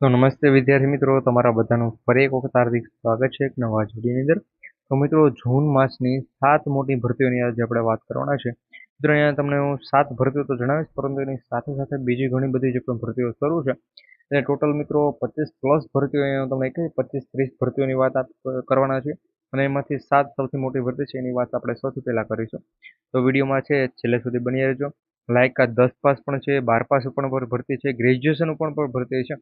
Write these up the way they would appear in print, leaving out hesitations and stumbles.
તો નમસ્તે વિદ્યાર્થી મિત્રો, તમારા બધાનું ફરી એક વખત હાર્દિક સ્વાગત છે એક નવા વિડીયોની અંદર. તો મિત્રો, જૂન માસની 7 મોટી ભરતીઓની આજે આપણે વાત કરવાના છે. મિત્રો, અહીંયા તમને હું 7 ભરતીઓ તો જણાવીશ, પરંતુ એની સાથે સાથે બીજી ઘણી બધી જે પણ ભરતીઓ શરૂ છે એટલે ટોટલ મિત્રો 25+ ભરતીઓ અહીંયા તમને કહે 25-30 ભરતીઓની વાત કરવાના છે. અને એમાંથી 7 સૌથી મોટી ભરતી છે એની વાત આપણે સૌથી પહેલા કરીશું. તો વિડીયોમાં છે છેલ્લે સુધી બની રહેજો. લાયકાત 10 પાસ પણ છે, 12 પાસ પણ ભરતી છે, ગ્રેજ્યુએશન પણ ભરતી છે.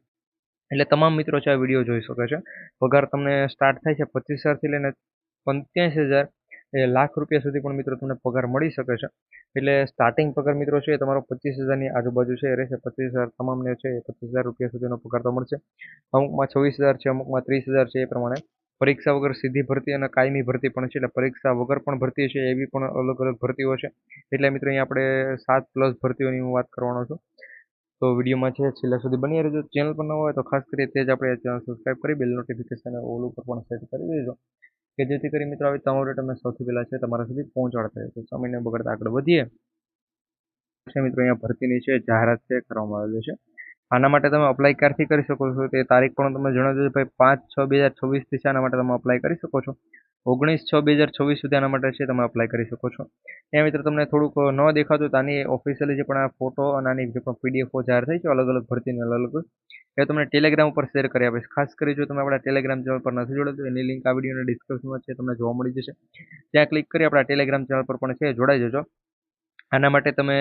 એટલે તમામ મિત્રો છે આ વિડીયો જોઈ શકે છે. પગાર તમને સ્ટાર્ટ થાય છે 25,000થી લઈને 85,000 એ લાખ રૂપિયા સુધી પણ મિત્રો તમને પગાર મળી શકે છે. એટલે સ્ટાર્ટિંગ પગાર મિત્રો છે તમારો 25,000ની આજુબાજુ છે એ રહેશે. 25,000 તમામને છે 25,000 રૂપિયા સુધીનો પગાર તો મળશે. અમુકમાં 26,000 છે, અમુકમાં 30,000 છે. એ પ્રમાણે પરીક્ષા વગર સીધી ભરતી અને કાયમી ભરતી પણ છે. એટલે પરીક્ષા વગર પણ ભરતી છે, એવી પણ અલગ અલગ ભરતીઓ છે. એટલે મિત્રો અહીંયા આપણે 7+ ભરતીઓની હું વાત કરવાનો છું. તો વિડીયોમાં છે છેલ્લા સુધી બની રહેજો. ચેનલ પર ન હોય તો ખાસ કરી તે જ આપણે ચેનલ સબસ્ક્રાઈબ કરી બેલ નોટિફિકેશન ઓલ ઉપર પણ સેટ કરી દેજો, કે જેથી કરી મિત્રો આવી તમારો તમને સૌથી પહેલા છે તમારા સુધી પહોંચાડતા રહે. તો સમયને બગડતા આગળ વધીએ. મિત્રો અહીંયા ભરતીની છે જાહેરાત છે કરવામાં આવેલી છે. આના માટે તમે અપ્લાય ક્યારથી કરી શકો છો તે તારીખ પણ તમે જણાવી દેજો ભાઈ. 5/6/2026 થી આના માટે તમે અપ્લાય કરી શકો છો. 19/6/2026 સુધી આના માટે છે તમે અપ્લાય કરી શકો છો. ત્યાં મિત્રો તમને થોડુંક ન દેખાતું તો આની ઓફિશિયલી જે પણ આ ફોટો અને આની જે પણ પીડીએફઓ જાહેર થઈ છે અલગ અલગ ભરતીની અલગ અલગ, એ તમને ટેલિગ્રામ ઉપર શેર કરી આપીશ. ખાસ કરી જો તમે આપણા ટેલિગ્રામ ચેનલ પર નથી જોડાતો એની લિંક આ વિડીયોના ડિસ્ક્રિપ્શનમાં છે, તમને જોવા મળી જશે. ત્યાં ક્લિક કરી આપણા ટેલિગ્રામ ચેનલ પર પણ છે જોડાઈ જજો. આના માટે તમે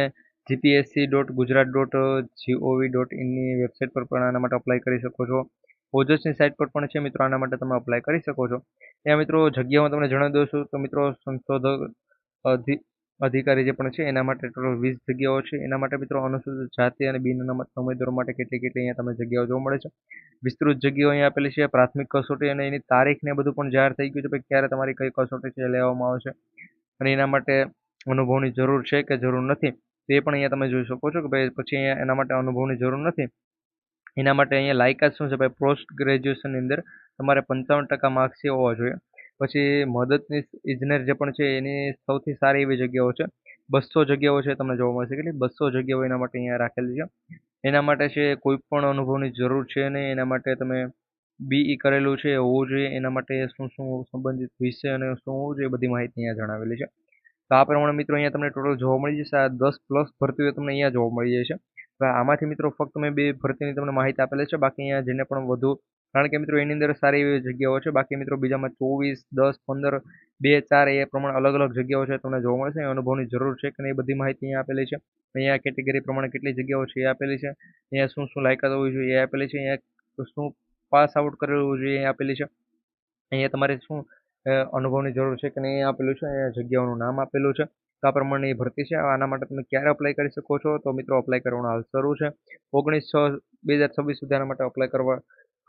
gpsc.gujarat.gov.in ની વેબસાઇટ પર પણ આના માટે અપ્લાય કરી શકો છો. ઓજસની સાઇટ પર પણ છે મિત્રો, આના માટે તમે અપ્લાય કરી શકો છો. ત્યાં મિત્રો જગ્યાઓ તમને જણાવી દઉં છું. તો મિત્રો સંશોધક અધિકારી જે પણ છે એના માટે ટોટલ 20 જગ્યાઓ છે. એના માટે મિત્રો અનુસૂચિત જાતિ અને બિન અનામત ઉમેદવારો માટે કેટલી અહીંયા તમને જગ્યાઓ જોવા મળે છે. વિસ્તૃત જગ્યાઓ અહીંયા આપેલી છે. પ્રાથમિક કસોટી અને એની તારીખ ને બધું પણ જાહેર થઈ ગયું છે, ભાઈ ક્યારે તમારી કઈ કસોટી છે લેવામાં આવશે અને એના માટે અનુભવની જરૂર છે કે જરૂર નથી તે પણ અહીંયા તમે જોઈ શકો છો. કે ભાઈ પછી અહીંયા એના માટે અનુભવની જરૂર નથી. એના માટે અહીંયા લાયકાત શું છે ભાઈ, પોસ્ટ ગ્રેજ્યુએશનની અંદર તમારે 55% માર્ક્સ છે હોવા જોઈએ. પછી મદદનીશ ઇજનેર જે પણ છે એની સૌથી સારી એવી જગ્યાઓ છે. 200 જગ્યાઓ છે તમને જોવા મળશે. કેટલી 200 જગ્યાઓ એના માટે અહીંયા રાખેલી છે. એના માટે છે કોઈ પણ અનુભવની જરૂર છે નહીં. એના માટે તમે BE કરેલું છે હોવું જોઈએ. એના માટે શું શું સંબંધિત વિષય અને શું હોવું જોઈએ બધી માહિતી અહીંયા જણાવેલી છે. તો આ પ્રમાણે મિત્રો અહીંયા તમને ટોટલ જોવા મળી જશે. આ 10+ ભરતીઓ તમને અહીંયા જોવા મળી જાય છે. હવે આમાંથી મિત્રો ફક્ત મેં 2 ભરતીની તમને માહિતી આપેલી છે. બાકી અહીંયા જેને પણ વધુ, કારણ કે મિત્રો એની અંદર સારી એવી જગ્યાઓ છે. બાકી મિત્રો બીજામાં 24, 10, 15, 2, 4 એ પ્રમાણે અલગ અલગ જગ્યાઓ છે તમને જોવા મળશે. અનુભવની જરૂર છે કે નહીં એ બધી માહિતી અહીંયા આપેલી છે. અહીંયા કેટેગરી પ્રમાણે કેટલી જગ્યાઓ છે એ આપેલી છે. અહીંયા શું શું લાયકાત હોવી જોઈએ એ આપેલી છે. અહીંયા શું પાસ આઉટ કરેલું જોઈએ એ આપેલી છે. અહીંયા તમારે શું અનુભવની જરૂર છે કે નહીં એ આપેલું છે. અહીંયા જગ્યાઓનું નામ આપેલું છે. તો આ પ્રમાણે એ ભરતી છે. આના માટે તમે ક્યારે અપ્લાય કરી શકો છો? તો મિત્રો અપ્લાય કરવાનો હાલ શરૂ છે. 19/6/2026 સુધી આના માટે અપ્લાય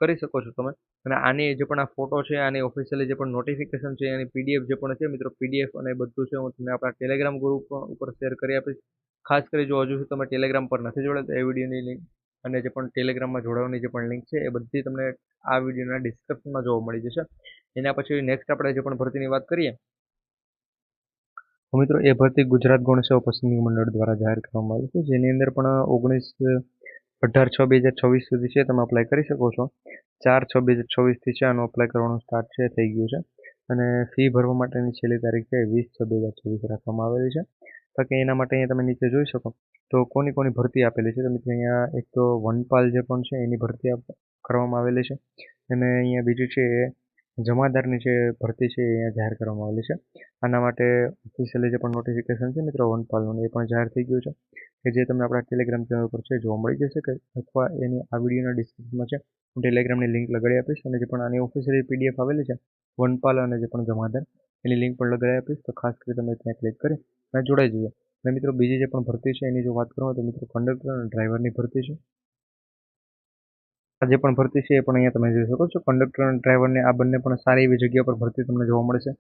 કરી શકો છો તમે. અને આની જે પણ આ ફોટો છે, આની ઓફિશિયલી જે પણ નોટિફિકેશન છે, એની પીડીએફ જે પણ છે મિત્રો, પીડીએફ અને બધું છે હું તમને આપણા ટેલિગ્રામ ગ્રુપ ઉપર શેર કરી આપીશ. ખાસ કરી જો હજુ સુધી તમે ટેલિગ્રામ પર નથી જોડાતા તો એ વિડીયોની લિંક અને જે પણ ટેલિગ્રામમાં જોડાવાની જે પણ લિંક છે એ બધી તમને આ વિડીયોના ડિસ્ક્રિપ્શનમાં જોવા મળી જશે. એના પછી નેક્સ્ટ આપણે જે પણ ભરતીની વાત કરીએ તો મિત્રો એ ભરતી ગુજરાત ગૌણ સેવા પસંદગી મંડળ દ્વારા જાહેર કરવામાં આવી છે, જેની અંદર પણ 18/6/2026 સુધી છે તમે અપ્લાય કરી શકો છો. 4/6/2026 થી છે આનું અપ્લાય કરવાનું સ્ટાર્ટ છે થઈ ગયું છે. અને ફી ભરવા માટેની છેલ્લી તારીખ છે 20/6/2026 રાખવામાં આવેલી છે. બાકી એના માટે અહીંયા તમે નીચે જોઈ શકો તો કોની કોની ભરતી આપેલી છે. તો મિત્રો અહીંયા એક તો વનપાલ જે પણ છે એની ભરતી કરવામાં આવેલી છે. અને અહીંયા બીજું છે જમાદારની જે ભરતી છે એ અહીંયા જાહેર કરવામાં આવેલી છે. આના માટે ઓફિશિયલી જે પણ નોટિફિકેશન છે મિત્રો વનપાલનું એ પણ જાહેર થઈ ગયું છે, કે જે તમને આપણા ટેલિગ્રામ ચેનલ પર છે જોવા મળી જશે, કે અથવા એની આ વિડીયોના ડિસ્ક્રિપ્શનમાં છે હું ટેલિગ્રામની લિંક લગાડી આપીશ. અને જે પણ આની ઓફિશિયલી પીડીએફ આવેલી છે વનપાલ અને જે પણ જમાદાર એની લિંક પણ લગાડી આપીશ. તો ખાસ કરી તમે ત્યાં ક્લિક કરી અને જોડાઈ જજો. અને મિત્રો બીજી જે પણ ભરતી છે એની જો વાત કરું તો મિત્રો કંડક્ટર અને ડ્રાઈવરની ભરતી છે. આ જે પણ ભરતી છે એ પણ અહીંયા તમે જોઈ શકો છો. કંડક્ટર અને ડ્રાઈવરને આ બંને પણ સારી એવી જગ્યા પર ભરતી તમને જોવા મળશે.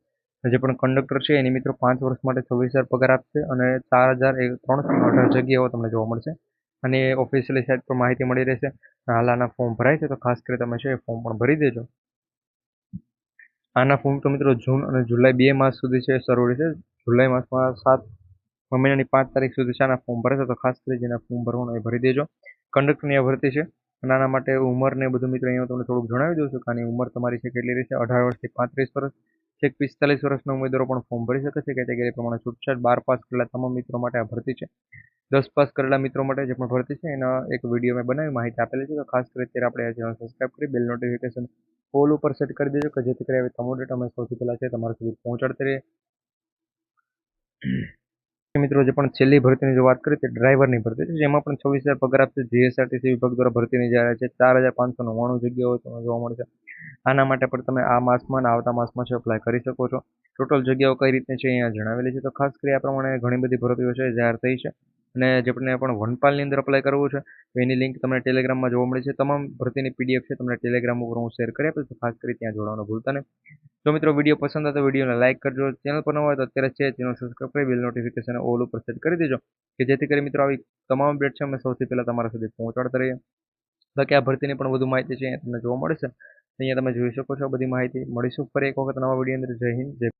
જે પણ કંડક્ટર છે એની મિત્રો 5 વર્ષ માટે 26,000 પગાર આપશે અને 4,318 જગ્યાઓ તમને જોવા મળશે. અને ઓફિશિયલી સાઇટ પર માહિતી મળી રહેશે. હાલ આના ફોર્મ ભરાય છે, તો ખાસ કરી તમે છે એ ફોર્મ પણ ભરી દેજો. આના ફોર્મ તો મિત્રો જૂન અને જુલાઈ 2 માસ સુધી છે શરૂ રહેશે. જુલાઈ માસમાં 7 મહિનાની 5 તારીખ સુધી છે આના ફોર્મ ભરાશે. તો ખાસ કરી જેના ફોર્મ ભરવાનું એ ભરી દેજો. કંડક્ટરની આ ભરતી છે. અને આના માટે ઉંમર ને બધું મિત્રો અહીંયા હું તમને થોડુંક જણાવી દઉં છું કે આની ઉંમર તમારી છે કેટલી રહેશે 18 વર્ષથી 35 વર્ષ, છેક 45 વર્ષના ઉમેદવારો પણ ફોર્મ ભરી શકે છે. કેટેગરી પ્રમાણે છૂટછાટ 12 પાસ કરેલા તમામ મિત્રો માટે આ ભરતી છે. 10 પાસ કરેલા મિત્રો માટે જે પણ ભરતી છે એના એક વિડીયો મેં બનાવી માહિતી આપેલી છે. તો ખાસ કરી અત્યારે આપણે આ ચેનલ સબસ્ક્રાઈબ કરી બેલ નોટિફિકેશન ઓલ ઉપર સેટ કરી દેજો કે જેથી કરી તમામ અપડેટ અમે સૌથી પહેલા છે તમારા સુધી પહોંચાડતા રહીએ. મિત્રો જે પણ છેલ્લી ભરતીની જો વાત કરીએ તે ડ્રાઈવરની ભરતી છે, જેમાં પણ 26,000 પગાર આપશે. જીએસઆરટીસી વિભાગ દ્વારા ભરતીની જાહેરાત છે. 4,599 જગ્યાઓ તમને જોવા મળશે. આના માટે પણ તમે આ માસમાં અને આવતા માસમાં છે અપ્લાય કરી શકો છો. ટોટલ જગ્યાઓ કઈ રીતની છે અહીંયા જણાવેલી છે. તો ખાસ કરી આ પ્રમાણે ઘણી બધી ભરતીઓ છે જાહેર થઈ છે. અને જેમને પણ વનપાલની અંદર અપ્લાય કરવું છે તો એની લિંક તમને ટેલિગ્રામમાં જોવા મળે છે. તમામ ભરતીની પીડીએફ છે તમને ટેલિગ્રામ ઉપર હું શેર કરી આપીશ, તો ખાસ કરી ત્યાં જોડાવાનું ભૂલતા નહીં. જો મિત્રો વિડીયો પસંદ આવે તો વિડીયોને લાઇક કરજો. ચેનલ પર ન હોય તો અત્યારે છે ચેનલ સબસ્ક્રાઈબ કરી બેલ નોટિફિકેશન ઓલ ઉપર સેટ કરી દેજો કે જેથી કરી મિત્રો આવી તમામ અપડેટ છે અમે સૌથી પહેલા તમારા સુધી પહોંચાડતા રહીએ. બાકી આ ભરતીની પણ વધુ માહિતી છે અહીંયા તમને જોવા મળશે. અહીંયા તમે જોઈ શકો છો બધી માહિતી. મળીશું ફરી એક વખત નવા વિડીયો અંદર. જય હિન્દ, જય